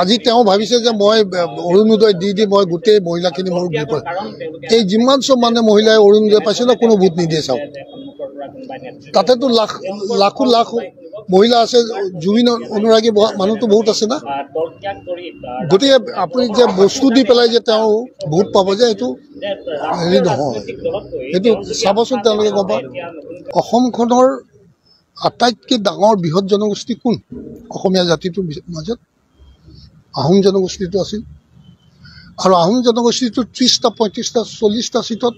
আজি তেওঁ ভাবিছে যে মই অৰুণোদয় দি মই গোটেই মহিলাখিনি মোৰ এই যিমান চব মানে মহিলাই অৰুণোদয় পাইছে ন কোনো ভোট নিদিয়ে চাওক তাতেতো লাখো লাখ মহিলা আছে জুবিন অনুৰাগী মানুহটো বহুত আছে না গতিকে আপুনি যে বস্তু দি পেলাই যে তেওঁ ভোট পাব যে এইটো হেৰি নহয় সেইটো চাবচোন তেওঁলোকে গম পায় অসমখনৰ আটাইতকৈ ডাঙৰ বৃহৎ জনগোষ্ঠী কোন অসমীয়া জাতিটোৰ মাজত আহোম জনগোষ্ঠীটো আছিল আৰু আহোম জনগোষ্ঠীটো 30টা 35টা 40টা চিটত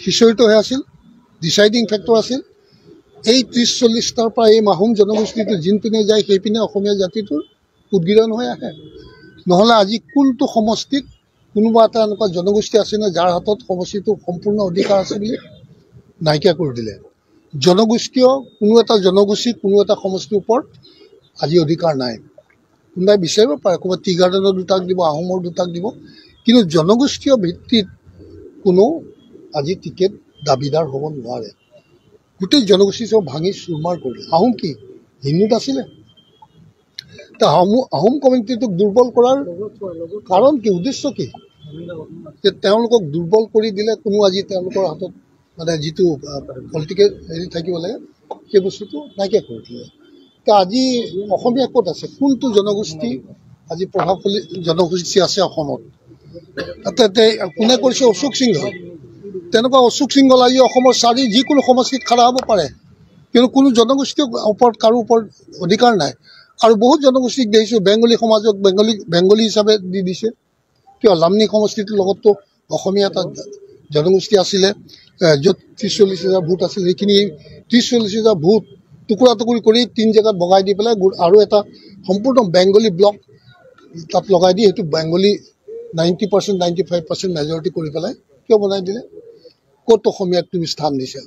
সিঁচৰিত হৈ আছিল ডিচাইডিং ফেক্টৰ আছিল এই 30-40টাৰ পৰা এই আহোম জনগোষ্ঠীটো যোনপিনে যায় সেইপিনে অসমীয়া জাতিটোৰ উদ্গীৰণ হৈ আহে নহ'লে আজি কোনটো সমষ্টিত কোনোবা এটা এনেকুৱা জনগোষ্ঠী আছে নে যাৰ হাতত সমষ্টিটো সম্পূৰ্ণ অধিকাৰ আছে বুলি নাইকিয়া কৰি দিলে জনগোষ্ঠীয় কোনো এটা জনগোষ্ঠী কোনো এটা সমষ্টিৰ ওপৰত আজি অধিকাৰ নাই কোনোবাই বিচাৰিব পাৰে ক'ৰবাত টি গাৰ্ডেনৰ দুটাক দিব আহোমৰ দুটাক দিব কিন্তু জনগোষ্ঠীয় ভিত্তিত কোনো আজি টিকেট দাবীদাৰ হ'ব নোৱাৰে গোটেই জনগোষ্ঠী চব ভাঙি চুৰমাৰ কৰিলে আহোম কি হিন্দুত আছিলে তা আহোম কমিউনিটিটোক দুৰ্বল কৰাৰ কাৰণ কি উদ্দেশ্য কি যে তেওঁলোকক দুৰ্বল কৰি দিলে কোনো আজি তেওঁলোকৰ হাতত মানে যিটো পলিটিকেল হেৰি থাকিব লাগে সেই বস্তুটো নাইকিয়া কৰি দিলে তা আজি অসমীয়া ক'ত আছে কোনটো জনগোষ্ঠী আজি প্ৰভাৱশালী জনগোষ্ঠী আছে অসমত তাতে কোনে কৰিছে অশোক সিংহল তেনেকুৱা অশোক সিংহল আজি অসমৰ যিকোনো সমষ্টিত খাৰা হ'ব পাৰে কিন্তু কোনো জনগোষ্ঠীৰ ওপৰত কাৰো ওপৰত অধিকাৰ নাই আৰু বহুত জনগোষ্ঠীক দেখিছোঁ বেংগলী সমাজক বেংগলী হিচাপে দি দিছে কিয় লামনি সমষ্টিটোৰ লগততো অসমীয়া এটা জনগোষ্ঠী আছিলে য'ত 30-40 হাজাৰ ভোট আছিল সেইখিনি 30-40 হাজাৰ ভোট টুকুৰা টুকুৰি কৰি 3 জেগাত বগাই দি পেলাই আৰু এটা সম্পূৰ্ণ বেংগলী ব্লক তাত লগাই দি সেইটো বেংগলী 90% 95% মেজৰিটি কৰি পেলাই কিয় বনাই দিলে ক'ত অসমীয়াক তুমি স্থান দিছা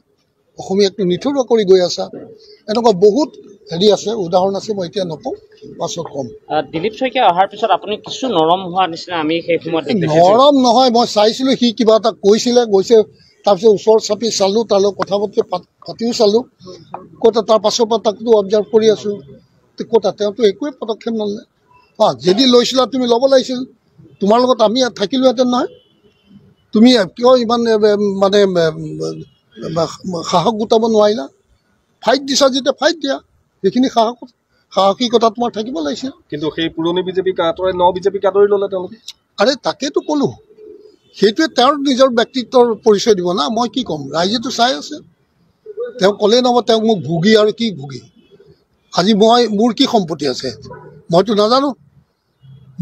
অসমীয়াকটো নিথৰুৱা কৰি গৈ আছা এনেকুৱা বহুত হেৰি আছে উদাহৰণ আছে মই এতিয়া নকওঁ পাছত কম দিলীপ শইকীয়া অহাৰ পিছত আপুনি কিছু নৰম হোৱা নিচিনা আমি সেই সময়ত নৰম নহয় মই চাইছিলোঁ সি কিবা এটা কৈছিলে গৈছে তাৰপিছত ওচৰত চাপি চালোঁ তাৰ লগত কথা পাতিও চালোঁ ক'ত তাৰ পাছৰ পৰা তাকতো অবজাৰ্ভ কৰি আছোঁ ক'ত তেওঁতো একোৱে পদক্ষেপ নললে যদি লৈছিলা তুমি ল'ব লাগিছিল তোমাৰ লগত আমি থাকিলোহেঁতেন নহয় তুমি কিয় ইমান মানে সাহস গোটাব নোৱাৰিলা ফাইট দিছা যেতিয়া ফাইট দিয়া সেইখিনি সাহসিকতা তোমাৰ থাকিব লাগিছিল কিন্তু সেই পুৰণি বিজেপিক আঁতৰাই বিজেপিক আঁতৰি ল'লে তেওঁলোকে আৰে তাকেতো ক'লোঁ সেইটোৱে তেওঁৰ নিজৰ ব্যক্তিত্বৰ পৰিচয় দিব না মই কি ক'ম ৰাইজেতো চাই আছে তেওঁ ক'লেই নহ'ব তেওঁক মোক ভুগি আৰু কি ভুগি আজি মোৰ কি সম্পত্তি আছে মইতো নাজানো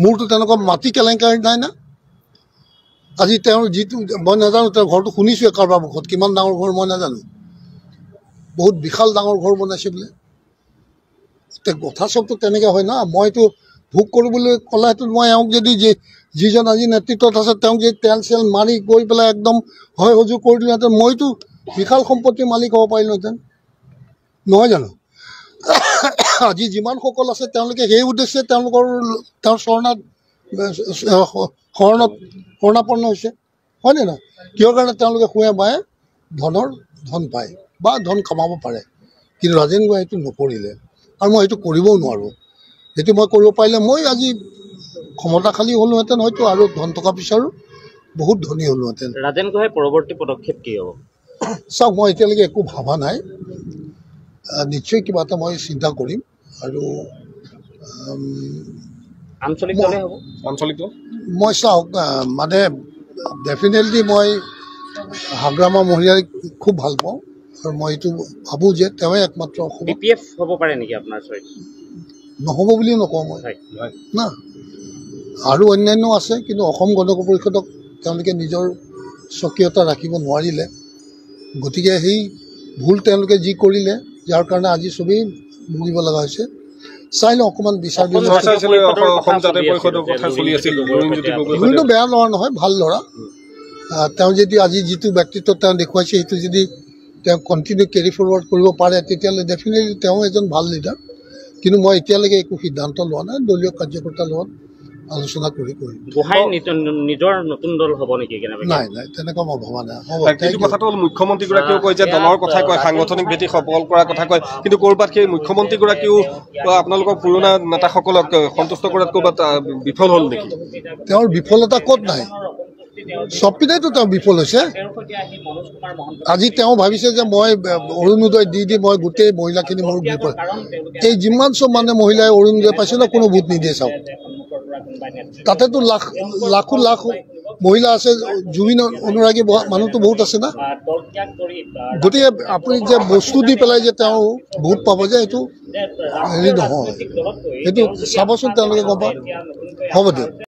মোৰতো তেনেকুৱা মাটি কেলেংকাৰী নাই না আজি তেওঁৰ যিটো মই নাজানো তেওঁৰ ঘৰটো শুনিছোঁৱে কাৰোবাৰ মুখত কিমান ডাঙৰ ঘৰ মই নাজানো বহুত বিশাল ডাঙৰ ঘৰ বনাইছে বোলে কথা চবটো তেনেকৈ হয় না মইতো ভোগ কৰিবলৈ ক'লেতো মই এওঁক যদি যিজন আজি নেতৃত্বত আছে তেওঁক যদি তেল চেল মাৰি গৈ পেলাই একদম হয় সজু কৰি দিলোহেঁতেন মইতো বিশাল সম্পত্তিৰ মালিক হ'ব পাৰিলোহেঁতেন নহয় জানো আজি যিমানসকল আছে তেওঁলোকে সেই উদ্দেশ্যে তেওঁৰ শৰণাপন্ন হৈছে হয়নে নহয় কিহৰ কাৰণে তেওঁলোকে শুৱে বায়ে ধন পায় বা ধন কামাব পাৰে কিন্তু ৰাজেন গোহাঁয়ে সেইটো নকৰিলে আৰু মই সেইটো কৰিবও নোৱাৰোঁ সেইটো মই কৰিব পাৰিলে মই আজি ক্ষমতাশালী হ'লোহেঁতেন হয়তো আৰু ধন টকা পইচাৰো বহুত ধনী হ'লোহেঁতেন ৰাজেন গোহাঁইৰ পৰৱৰ্তী পদক্ষেপ কি হ'ব চাওক মই এতিয়ালৈকে একো ভবা নাই নিশ্চয় কিবা এটা মই চিন্তা কৰিম আৰু আঞ্চলিক মই চাওক মানে ডেফিনেটলি মই হাগ্ৰামা মহিলাই খুব ভাল পাওঁ আৰু মই এইটো ভাবোঁ যে তেওঁৱে একমাত্ৰ BPF হ'ব পাৰে নেকি আপোনাৰ নহ'ব বুলিও নকওঁ মই না আৰু অন্যান্য আছে কিন্তু অসম গণ পৰিষদক তেওঁলোকে নিজৰ স্বকীয়তা ৰাখিব নোৱাৰিলে গতিকে সেই ভুল তেওঁলোকে যি কৰিলে যাৰ কাৰণে আজি চবেই ভুগিব লগা হৈছে চাই লওঁ অকণমান বিচাৰ দিলোঁ বেয়া ল'ৰা নহয় ভাল ল'ৰা তেওঁ যদি আজি যিটো ব্যক্তিত্ব তেওঁ দেখুৱাইছে সেইটো যদি তেওঁ কণ্টিনিউ কেৰি ফৰৱাৰ্ড কৰিব পাৰে তেতিয়াহ'লে ডেফিনেটলি তেওঁ এজন ভাল লিডাৰ কিন্তু মই এতিয়ালৈকে একো সিদ্ধান্ত লোৱা নাই দলীয় কাৰ্যকৰ্তাৰ লগত আলোচনা কৰি কৰিম। গোহাঁই নিজৰ নতুন দল হ'ব নেকি কেনেবাকৈ? নাই নাই তেনেকুৱা মই ভবা নাই। হ'ব, কিন্তু কথাটো হ'ল মুখ্যমন্ত্ৰীগৰাকীয়েও কয় যে দলৰ কথাই কয়, সাংগঠনিক ভেটি সবল কৰাৰ কথা কয়, কিন্তু ক'ৰবাত সেই মুখ্যমন্ত্ৰীগৰাকীও আপোনালোকৰ পুৰণা নেতাসকলক সন্তুষ্ট কৰাত ক'ৰবাত বিফল হ'ল নেকি? তেওঁৰ বিফলতা ক'ত নাই, চব পিনেতো তেওঁ বিফল হৈছে। আজি তেওঁ ভাবিছে যে মই অৰুণোদয় দি মই গোটেই মহিলাখিনি মোৰ বিফল। এই যিমান চব মানে মহিলাই অৰুণোদয় পাইছে ন, কোনো ভোট নিদিয়ে চাওক। তাতেতো লাখো লাখ মহিলা আছে, জুবিন অনুৰাগী মানুহটো বহুত আছে না। গতিকে আপুনি যে বস্তু দি পেলাই যে তেওঁ ভোট পাব যে এইটো হেৰি নহয়, সেইটো চাবচোন তেওঁলোকে গম পাব। হ'ব দিয়ক।